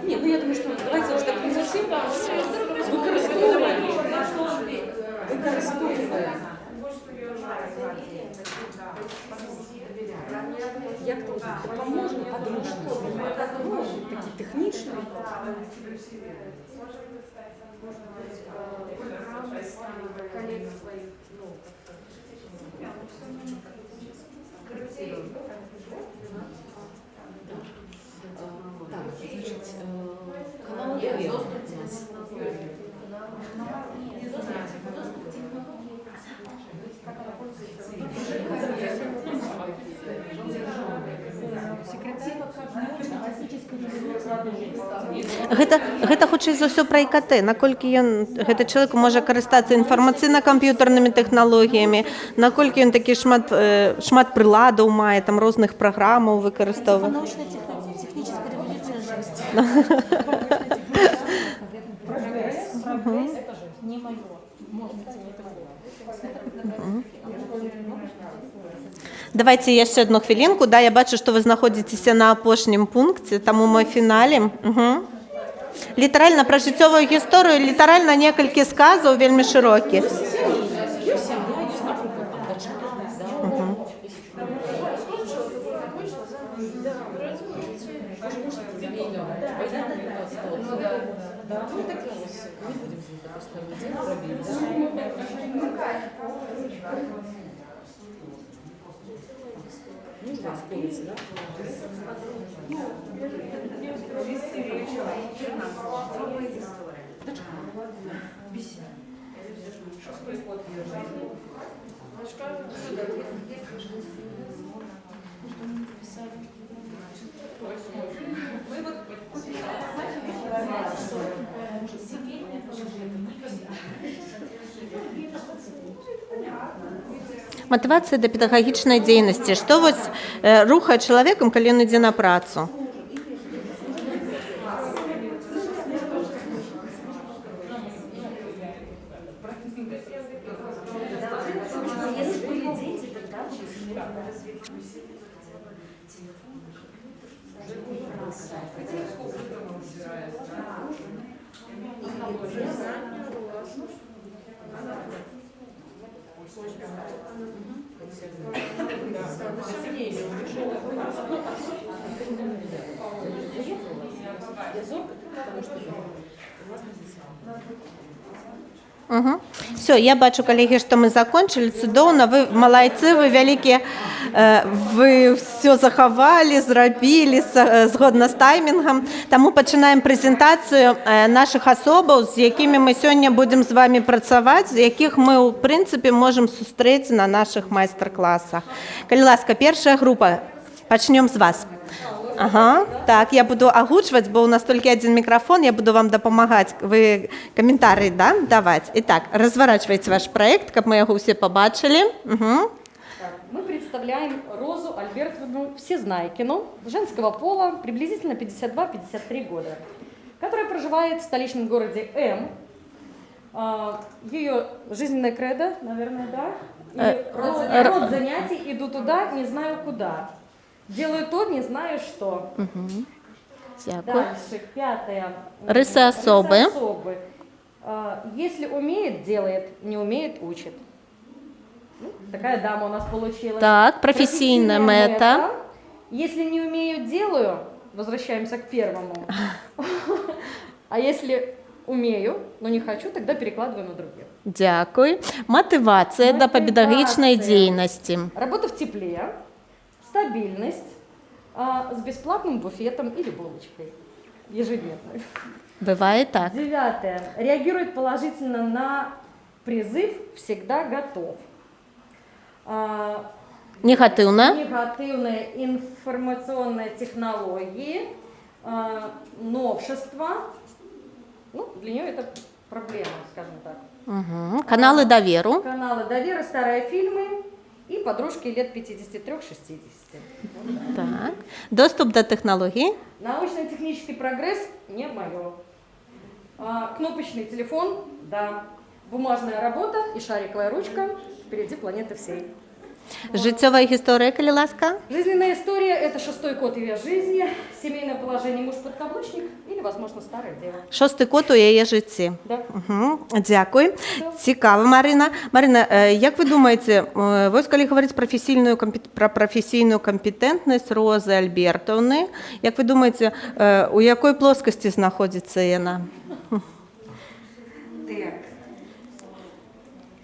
Ні, ну я думаю, що давайте вже так не зовсім використовуємо. Як то допоможе, такі технічні. Так, значить, канал є. Гэта хутчэй за ўсё пра ІКТ, наколькі гэты чалавек можа карыстацца інфармацыйна-камп'ютарнымі тэхналогіямі, наколькі ён такі шмат прыладаў мае, там розных праграмаў выкарыстоўвае. Научно-техническая революция жизни. Прогресс, это же не мое. Может быть, не такое. Давайте яшчэ одну хвілінку. Да, я бачу, што вы знаходзіцеся на апошнім пункце, таму мы фіналем. Літаральна пра жыццёвую гісторыю, літаральна некалькі сказаў вельмі шырокіх. Матывацыя да педагагічнай дзейнасці. Што вось рухае чалавекам, калі ён ідзе на працу? Все, я бачу, колеги, што мы закончылі. Цудоўна, вы малайцы, вы вялікія, вы все захавалі, зрабілі згодна з таймінгам. Таму пачынаем прэзентацыю нашых асобаў, з якімі мы сёння будзем з вами працаваць, з якіх мы, ў прынцыпе, можам сустрэць на нашых майстар-класах. Калі ласка, першая група. Пачнём з вас. Ага, так, я буду агучваць, бо у нас толькі один мікрафон, я буду вам дапамагаць, вы каментарый, да, даваць. Итак, разворачивайте ваш проект, каб мы яго ўсе побачылі. Мы представляем Розу Альбертовну Всезнайкину, женского пола, приблизительно 52-53 года, которая проживает в столичном городе М. Ее жизненная кредо, наверное, да? Род занятий, иду туда, не знаю куда. Делаю то, не знаю что. Дякую. Дальше, пятое. Рысы особы. Рысы особы. Если умеет, делает, не умеет, учит. Ну, такая дама у нас получилась. Так, профессийная мета. Если не умею, делаю, возвращаемся к первому. А если умею, но не хочу, тогда перекладываю на других. Дякую. Мотивація до педагогічної діяльності. Работа в тепле, стабильность, с бесплатным буфетом или булочкой ежедневной. Буває так. Девятое. Реагирует положительно на призыв, всегда готов. Негативно. Негативные информационные технологии, новшества. Ну, для нее это проблема, скажем так. Угу. Канали довіру. Каналы доверия, старые фильмы и подружки лет 53-60. Так. Доступ до технологій. Научно-технический прогресс не мое. Кнопочный телефон, да. Бумажная работа и шариковая ручка впереди планеты всей. Життєва історія, коли ласка. Жизненная история – это 6-й год ее жизни, семейное положение муж-подкаблучник или, возможно, старое дело. 6-й код у її житті. Да. Угу. Дякую. Цікаво, Марина. Марина, як ви думаєте, ось коли говорить про професійну компетентність Рози Альбертовни, як ви думаєте, у якої плоскості знаходиться вона? Так.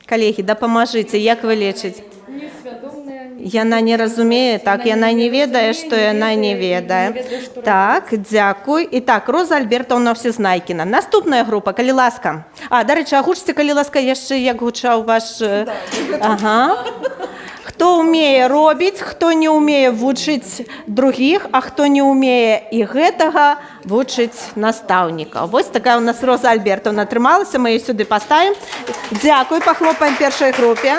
Колеги, допоможіть, як ви лічите? Несвядомая. Яна не розуміє, так, яна не ведає, що яна не ведає. Так, дякую. І так, Роза Альбертовна Всезнайкіна. Наступна група, коли ласка. До речі, агучте, коли ласка, ще як гучав ваш... Ага. Хто вміє робити, хто не вміє вчити других, а хто не вміє і гэтага вчити наставника. Ось така у нас Роза Альбертовна трималася, ми її сюди поставимо. Дякую, похлопаємо першій групі.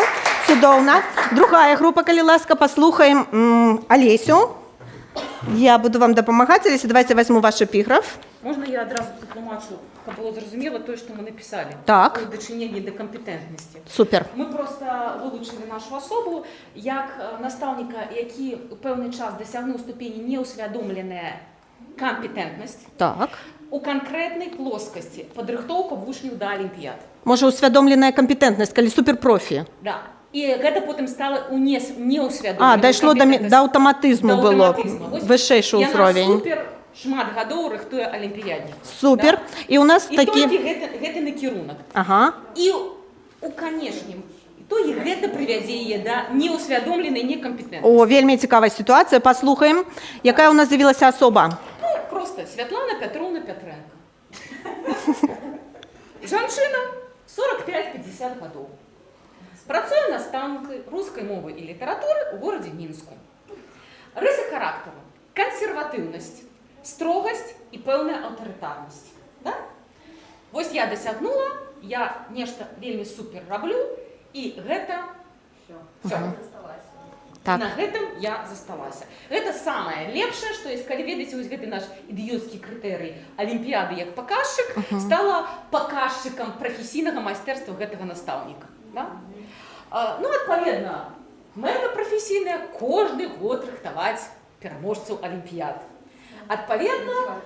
Чудовно. Другая група, коли ласка, послухаємо Олесю. Я буду вам допомагати. Олеся, давайте візьму ваш епіграф. Можна я одразу потлумачу, щоб було зрозуміло те, що ми написали? Так. У дочиненні до компетентності. Супер. Ми просто вилучили нашу особу як наставника, який у певний час досягнув ступені неусвідомленої компетентності Так. у конкретній плоскості підрихтовка вучнів до Олімпіад. Може, усвідомлена компетентність, коли суперпрофі. Да. І гэта потім стало у неусвідомленою дійшло до автоматизму було, вищий уровень. Яна супер шмат гадоў рыхтуе алімпіяднік. Супер. Да? І у нас І такі... толькі гэты накірунак. Ага. І у канешнім ітогі гэта прывядзе яе да неусвядомленай некампетэнтнасці. О, вельмі цікава ситуація. Послухаємо, яка у нас з'явилася особа. Ну, просто Святлана Петровна Петренко. Жанчына 45-50 гадоў. Працуе настаўніцай рускай мовы і літаратуры ў горадзе Мінску. Рысы характару: кансерватыўнасць, строгасць і пэўная аўтарытарнасць. Да? Вось я дасягнула, я нешта вельмі супер раблю, і гэта всё. Так. На гэтым я засталася. Гэта самае лепшае, што ёсць, калі ведаеце, вось гэты наш ідыёцкі крытэрый алімпіяды як паказчык стала паказчыкам прафесійнага майстэрства гэтага настаўніка. Да? Ну, адпаведна, мэта прафесійная кожны год рыхтаваць пераможцаў алімпіяд. Адпаведна,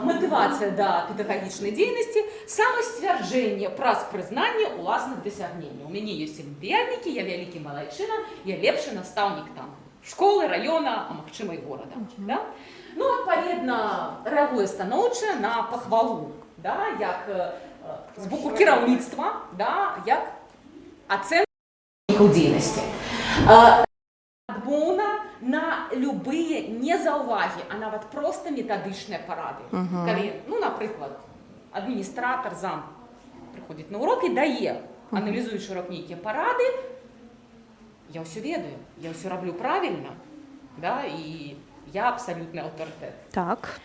матывацыя да педагагічнай дзейнасці, самасцвярджэнне праз прызнанне ўласных дасягненняў. У мяне ёсць алімпіяднікі, я вялікі малайчына, я лепшы настаўнік там школы, раёна, а магчыма і горада. Да? Ну, адпаведна, рэагуе станоўча на пахвалу, да, як з боку кіраўніцтва, да, як ацэнка дзейнасці. Адмоўна на любыя незаўвагі, а нават проста метадычныя парады. Калі, ну, напрыклад, адміністратар, зам прыходзіць на урок і дае, аналізуючы урок нейкія парады, я ўсё ведаю, я ўсё раблю правільна, да, і я абсалютны аўтарытэт. Так.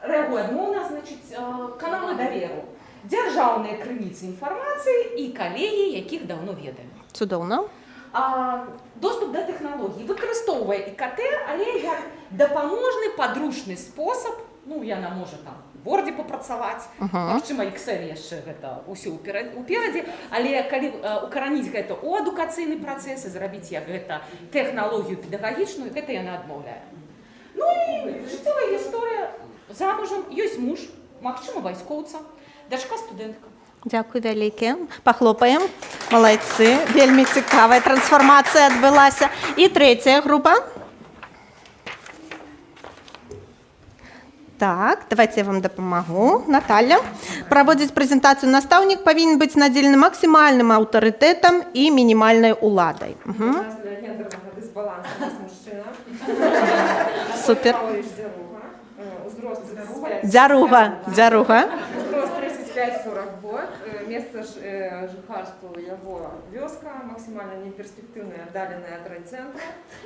Рэагуе адмоўна, значыць, каналы даверу, дзяржаўныя крыніцы інфармацыі і калегі, якіх даўно ведаем. Цудоўна. Доступ да тэхналогій выкарыстоўвае ІКТ, але як дапаможны падручны спосаб, ну, яна можа там в Word папрацаваць, магчыма, Excel яшчэ гэта ўсё ўперадзе, але калі укараніць гэта ў адукацыйны працэс і зрабіць як гэта тэхналогію педагагічную, гэта яна адмаўляе. Ну і життєва історія. Замужем, ёсць муж, магчыма, вайскоўца, дачка студэнтка. Дякую вялікі. Пахлопаем. Малайцы. Вельмі цікавая трансфармацыя адбылася. І трэцяя група. Так, давайте я вам дапамагу. Наталья. Праводзіць прэзентацыю настаўнік павінен быць надзелены максімальным аўтарытэтам і мінімальнай уладай. У нас для гендерного дисбаланса у нас мужчина. Супер. Павлович Дзяруга. Узрост 35. Дзяруга. Узрост 35-40 год. Место жыхарства яго вёска, максимально неперспективная, отдаленная от райцентра.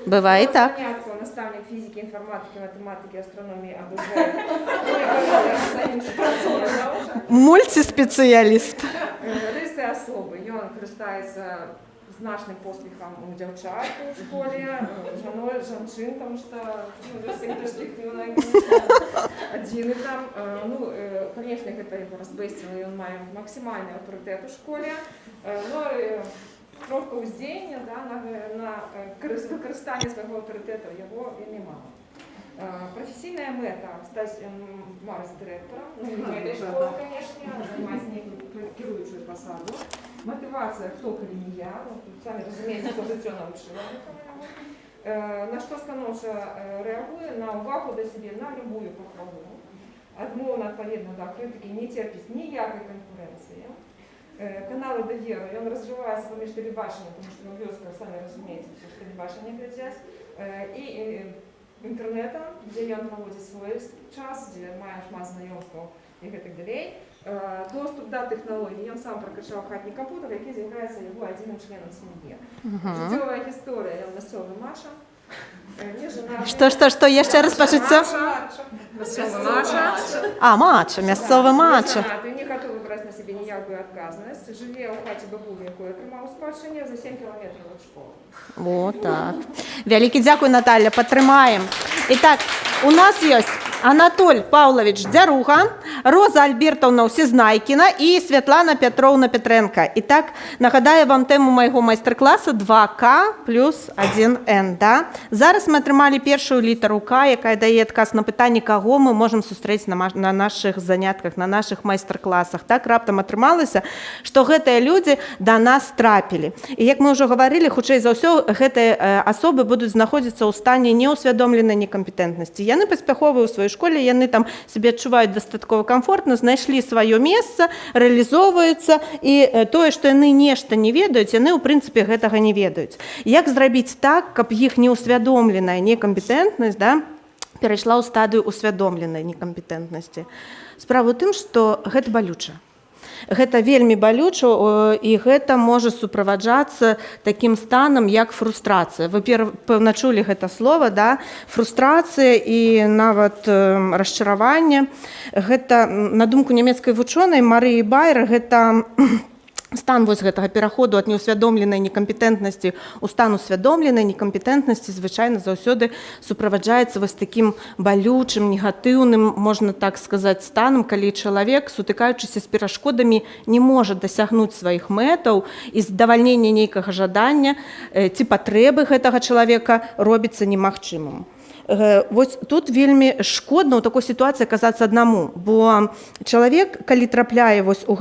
Бывает так. Занятку наставник физики, информатики, математики, астрономии, АБЖ. Мультиспецыяліст. Рысы особы. Ён карыстаецца значным поспехам у дзяўчат у школе, жанчын, потому что вёска неперспективная. Адзіны там. Ну, конечно, гэта яго разбэсціла, ён мае максімальны аўтарытэт у школе, но кропка ўздзеяння, да, на выкарыстанне свайго аўтарытэта яго вельмі мала. Професійная мэта стаць марыць дырэктарам, ну не гэтай школы, конечно, займаць некую кіруючую пасаду. Мотивация, кто калі не я, ну, самі разумееце, што жыццё навучыла. На што станоўча рэагуе, на увагу да сябе, на любую пахвалу. Адмоўна, адпаведна да крытыкі, не церпіць ніякай канкурэнцыі. Каналы даверу, ён развіваецца паміж тэлебачаннем, тому што вёска, самі разумееце, што тэлебачанне глядзяць, і інтэрнетам, дзе ён праводзіць свой час, дзе мае шмат знаёмстваў і гэтак далей. Доступ да тэхналогій, ён сам пракачаў хатні кампутер, які з'яўляецца яго адзіным членам сям'і. Жыццёвая гісторыя, ён мясцовы Маша. Што, яшчэ раз пачуццё? Мясцовы Маша. Мача, мясцовы Мача. Ты не гатовы браць на сябе ніякую адказнасць. Жыве ў хаце бабулі, якую атрымаў у спадчыне за 7 кіламетраў ад школы. О, так. Вялікі дзякуй, Наталья, падтрымаем. Итак, у нас есть Анатоль Павлович Дзяруга, Роза Альбертовна Всезнайкіна і Святлана Петровна Петренко. Итак, нагадаю вам тему майго майстар-класа 2К плюс 1Н. Да? Зараз мы атрымалі першую літару К, якая дае адказ на пытанне, каго мы можам сустрэць на нашых занятках, на нашых майстар-класах. Так раптам атрымалася, што гэтыя людзі да нас трапілі. І як мы ўжо гаварылі, хутчэй за ўсё, гэтыя асобы будуць знаходзіцца ў стане неўсвядомленай некампетэнтнасці. Яны паспяховыя ў сваёй школе, яны там сябе адчуваюць дастаткова камфортна, знайшлі сваё месца, рэалізоўваюцца, і тое, што яны нешта не ведаюць, яны ў прынцыпе гэтага не ведаюць. Як зрабіць так, каб іх неўсвядомленая некампетэнтнасць, да, перайшла ў стадыю усвядомленай некампетэнтнасці? Справа ў тым, што гэта балюча. Гэта вельмі балюча, і гэта можа суправаджацца такім станам, як фрустрацыя. Вы пэўна чулі гэта слова, да? Фрустрацыя і нават расчараванне. Гэта, на думку нямецкай вучонай Марыі Байер, гэта стан вось гэтага пераходу ад неўсвядомленай некампетэнтнасці ў стан усвядомленай некампетэнтнасці звычайна заўсёды суправаджаецца вось такім балючым, негатыўным, можна так сказаць, станам, калі чалавек, сутыкаючыся з перашкодамі, не можа дасягнуць сваіх мэтаў, і здавальнення нейкага жадання ці патрэбы гэтага чалавека робіцца немагчымым. Вось тут вельмі шкодна ў такой сітуацыі аказацца аднаму, бо чалавек, калі трапляе вось у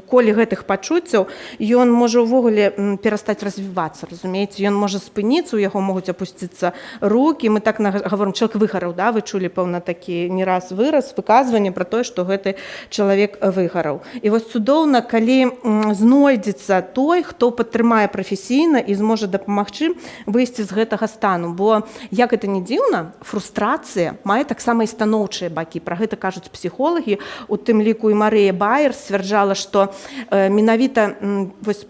коле гэтых пачуццяў, ён можа ўвогуле перастаць развівацца, разумееце, ён можа спыніцца, у яго могуць апусціцца рукі, мы так гаворым, чалавек выгараў, да? Вы чулі, пэўна, такі не раз выказванне пра тое, што гэты чалавек выгараў. І вось цудоўна, калі знойдзецца той, хто падтрымае прафесійна і зможа дапамагчы выйсці з гэтага стану, бо як гэта не дзіўна, фрустрацыя мае таксама і станоўчыя бакі. Пра гэта кажуць псіхолагі, у тым ліку і Марыя Байер сцвярджала, што менавіта вось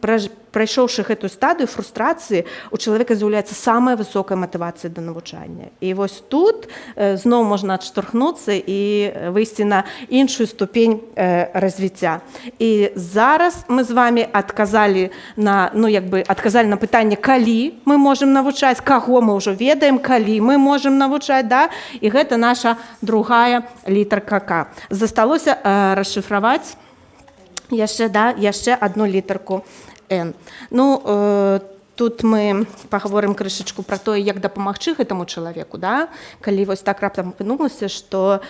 прайшоўшы гэтую стадыю фрустрацыі, у чалавека з'яўляецца самая высокая матывацыя да навучання. І вось тут зноў можна адштурхнуцца і выйсці на іншую ступень развіцця. І зараз мы з вами адказалі на пытанне, калі мы можам навучаць, каго мы ўжо ведаем, калі мы можам навучаць, да? І гэта наша другая літарка К. Засталося расшыфраваць яшчэ адну літарку Н. Ну, тут мы паговорым крышачку пра тое, як дапамагчы гэтаму чалавеку, да? Калі вось так раптам апынулася, што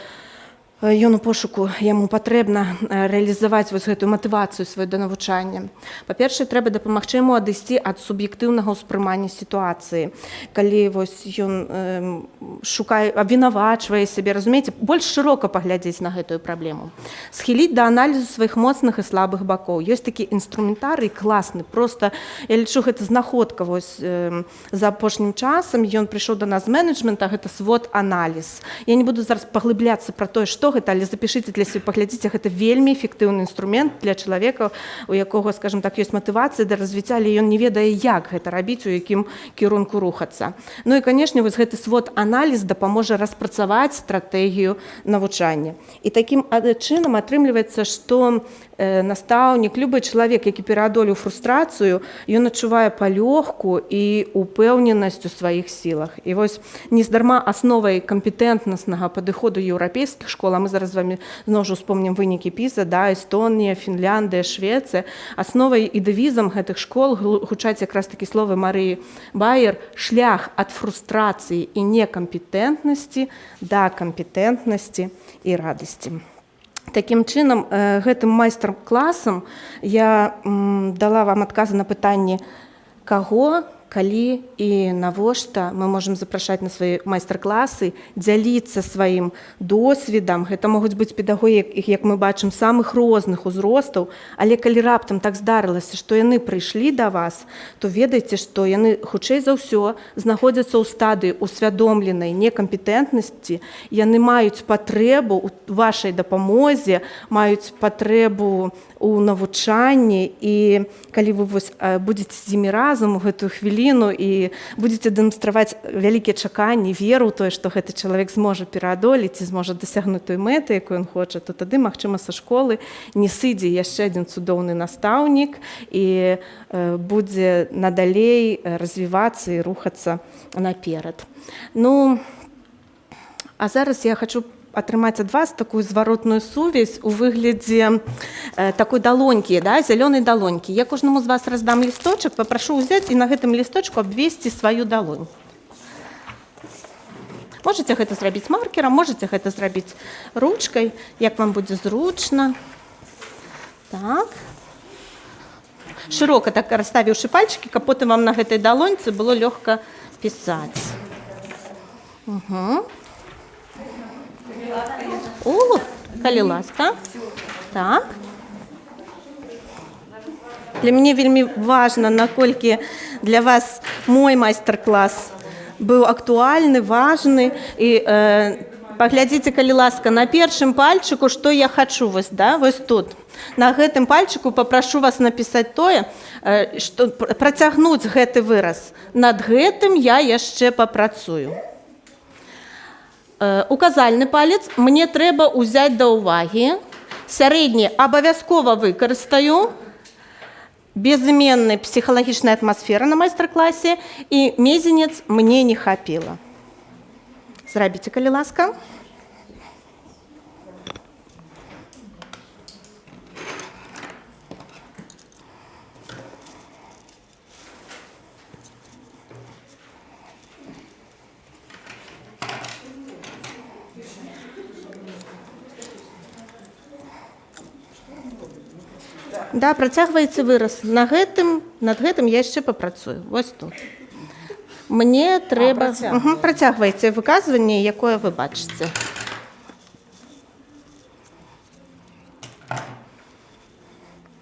ён у пошуку, яму патрэбна рэалізаваць вось гэтую матывацыю сваю да навучання. Па-першае, трэба дапамагчы яму адысці ад суб'ектыўнага ўспрымання сітуацыі. Калі вось ён шукае, абвінавачвае сябе, разумееце, больш шырока паглядзець на гэтую праблему. Схіліць да аналізу сваіх моцных і слабых бакоў. Ёсць такі інструментарый класны, проста я лічу, гэта знаходка вось за апошнім часам. Ён прыйшоў да нас з менеджмента, гэта свод-аналіз. Я не буду зараз паглыбляцца пра тое, што гэта, але запішыце для сябе, паглядзіце, гэта вельмі эфектыўны інструмент для чалавека, у якога, скажем так, ёсць матывацыя да развіцця, але ён не ведае, як гэта рабіць, у якім кірунку рухацца. Ну і, канешне, вось гэты свод-аналіз дапаможа распрацаваць стратэгію навучання. І такім чынам атрымліваецца, што настаўнік, любы чалавек, які пераадолеў фрустрацыю, ён адчувае палёгку і упэўненасць у сваіх сілах. І вось нездарма асновай кампетэнтнаснага падыходу еўрапейскіх школ, а мы зараз з вами зноў жа успомнім вынікі PISA, да, Эстонія, Фінляндыя, Швецыя, асновай і дэвізам гэтых школ гучаць якраз такі словы Марыі Баер: шлях ад фрустрацыі і некампетэнтнасці да кампетэнтнасці і радасці. Такім чынам, гэтым майстар-класам я дала вам адказы на пытанні, каго, калі і навошта мы можам запрашаць на свае майстар-класы, дзяліцца сваім досведам. Гэта могуць быць педагогі, як мы бачым, самых розных узростаў, але калі раптам так здарылася, што яны прыйшлі да вас, то ведайце, што яны хутчэй за ўсё знаходзяцца ў стадыі усвядомленай некампетэнтнасці, яны маюць патрэбу ў вашай дапамозе, маюць патрэбу у навучанні, і калі вы вось будзеце з імі разам у гэтую хвіліну і будзеце дэманстраваць вялікія чаканні, веру ў тое, што гэты чалавек зможа пераадолець і зможа дасягнуць той мэты, якую ён хоча, то тады, магчыма, са школы не сыдзе яшчэ адзін цудоўны настаўнік і будзе надалей развівацца і рухацца наперад. Ну, а зараз я хочу атрымаць ад вас такую зваротную сувязь у выглядзе такой далонькі, да, зялёнай далонькі. Я кожнаму з вас раздам лісточак, папрашу ўзяць і на гэтым лісточку абвесці сваю далонь. Можаце гэта зрабіць маркерам, можаце гэта зрабіць ручкай, як вам будзе зручна. Так. Шырока так расставіўшы пальчыкі, каб потым вам на гэтай далоньцы было лёгка пісаць. Калі ласка. Так. Для мяне вельмі важна, наколькі для вас мой майстар-клас быў актуальны, важны. І паглядзіце, калі ласка, на першым пальчыку, што я хачу вось, да, вось тут. На гэтым пальчыку папрашу вас напісаць тое, што працягнуць гэты выраз. Над гэтым я яшчэ папрацую. Указальны палец мне трэба ўзяць да ўвагі. Сярэдні абавязкова выкарыстаю. Безыменнай псіхалагічная атмасфера на майстар-класе. І мезенец мне не хапіла. Зрабіце, калі ласка. Да, працягваецца выраз. Над гэтым я яшчэ папрацую. Вось тут. Мне трэба... Працягваецца выказванне, якое вы бачыце.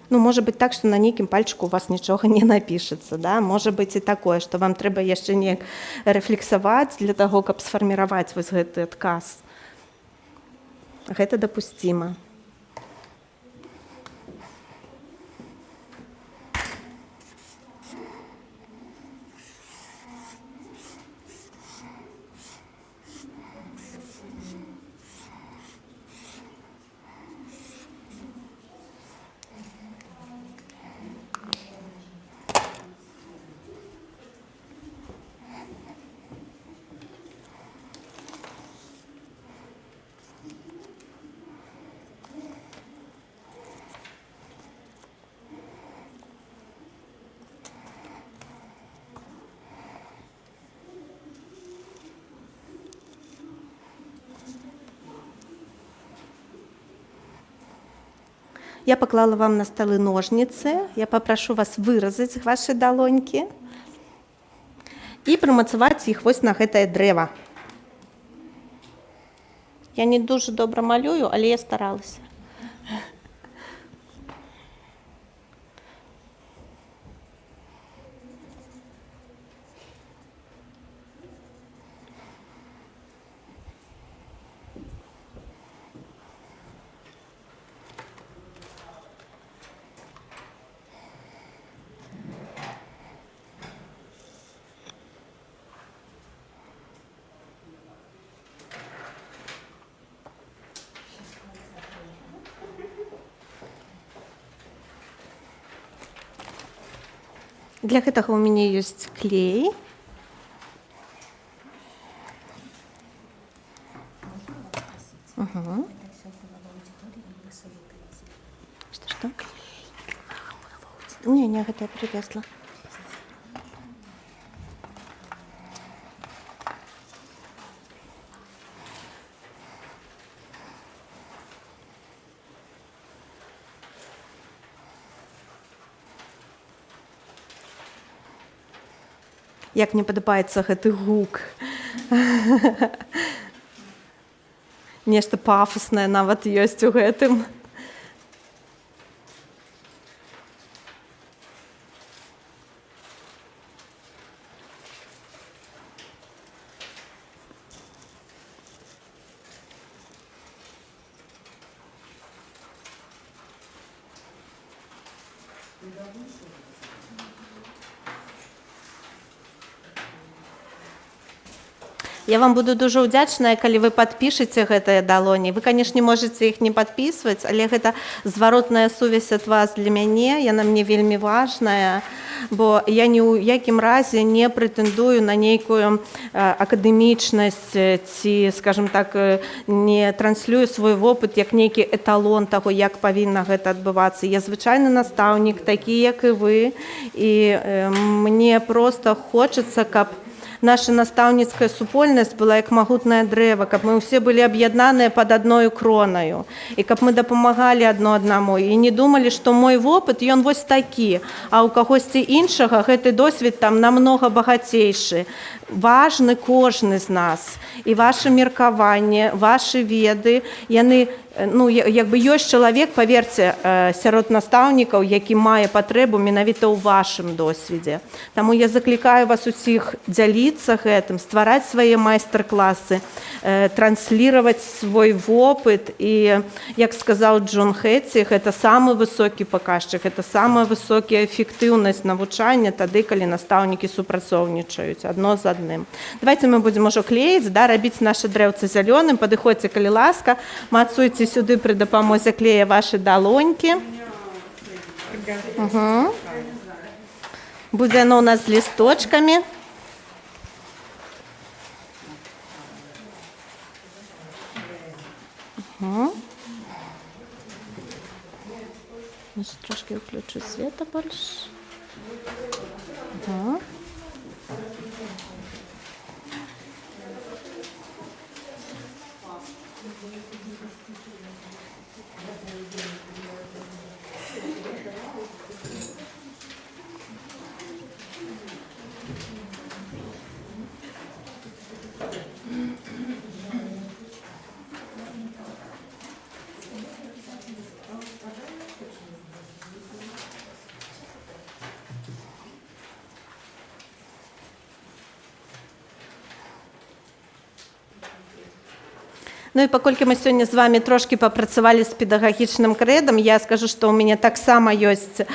Ну, можа быць так, што на нейкім пальчыку у вас нічога не напішацца. Да? Можа быць і такое, што вам трэба яшчэ неяк рэфлексаваць для таго, каб сфарміраваць вось гэты адказ. Гэта дапусціма. Я поклала вам на столы ножницы. Я попрошу вас выразать ваши долоньки и прымацаваць іх вось на гэтае дрэва. Я не дуже добра малюю, але я старалася. Для гэтага ў мяне ёсць клей. Угу. Что? Не, гэта я привезла. Як мне падабаецца гэты гук. Нешта пафаснае нават ёсць у гэтым. Я вам буду дуже удзячная, калі вы падпішыце гэтыя далоні. Вы, канешне, можаце іх не падпісваць, але гэта зваротная сувязь ад вас для мяне, яна мне вельмі важная, бо я ні ў якім разе не прэтэндую на нейкую акадэмічнасць ці, скажем так, не транслюю свой вопыт як нейкі эталон таго, як павінна гэта адбывацца. Я звычайны настаўнік, такі, як і вы, і мне проста хочацца, каб наша настаўніцкая супольнасць была як магутнае дрэва, каб мы ўсе былі аб'яднаныя пад адною кронаю, і каб мы дапамагалі адно аднаму, і не думалі, што мой вопыт, ён вось такі, а ў кагосьці іншага гэты досвед там намнога багацейшы. Важны кожны з нас, і ваше меркаванне, вашы веды, яны, як бы ёсць чалавек, паверце, сярод настаўнікаў, які мае патрэбу менавіта ў вашым досведзе. Таму я заклікаю вас усіх дзяліцца гэтым, ствараць свае майстар-класы, трансліраваць свой вопыт, і, як сказаў Джон Хэтці, гэта самы высокі паказчык, гэта самая высокая эфектыўнасць навучання тады, калі настаўнікі супрацоўнічаюць адно з адным. Давайте мы будем ужо клеіць, рабіць нашы дрэўцы зялёным. Падыходзьце, калі ласка, мацуйце сюды пры дапамозе клея вашы далонькі. Угу. Будзе оно у нас з лісточкамі. Угу. Трошки включу света больше. Угу. Ну і паколькі мы сёння з вами трошки папрацавалі з педагагічным крэдам, я скажу, што ў мяне таксама ёсць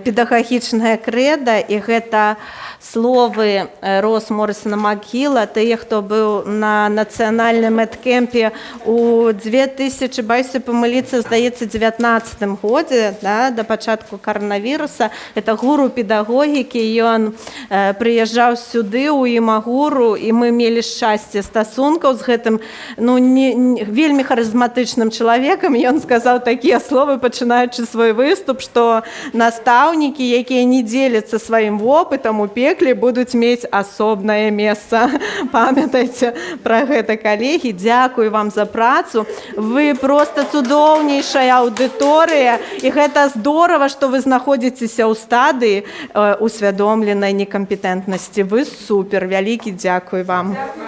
педагагічнае крэда, і гэта словы Роз Моррисона Макгіла, тыя, хто быў на нацыянальным эдкемпе у 2000, баюся памыліцца, здаецца, 19 годзе, да пачатку каранавіруса. Это гуру педагогікі, ён прыязджаў сюды ў Імагуру, і мы мелі шчасце стасункаў з гэтым, вельмі харызматычным чалавекам. Ён сказаў такія словы, пачынаючы свой выступ, што настаўнікі, якія не дзеляцца сваім вопытам, у пекле будуць мець асобнае месца. Памятайце пра гэта, калегі. Дзякую вам за працу. Вы просто цудоўнейшая аўдыторыя, і гэта здорава, што вы знаходзіцеся ў стадыі усвядомленай некампетэнтнасці. Вы супер, вялікі дзякуй вам. Дякую.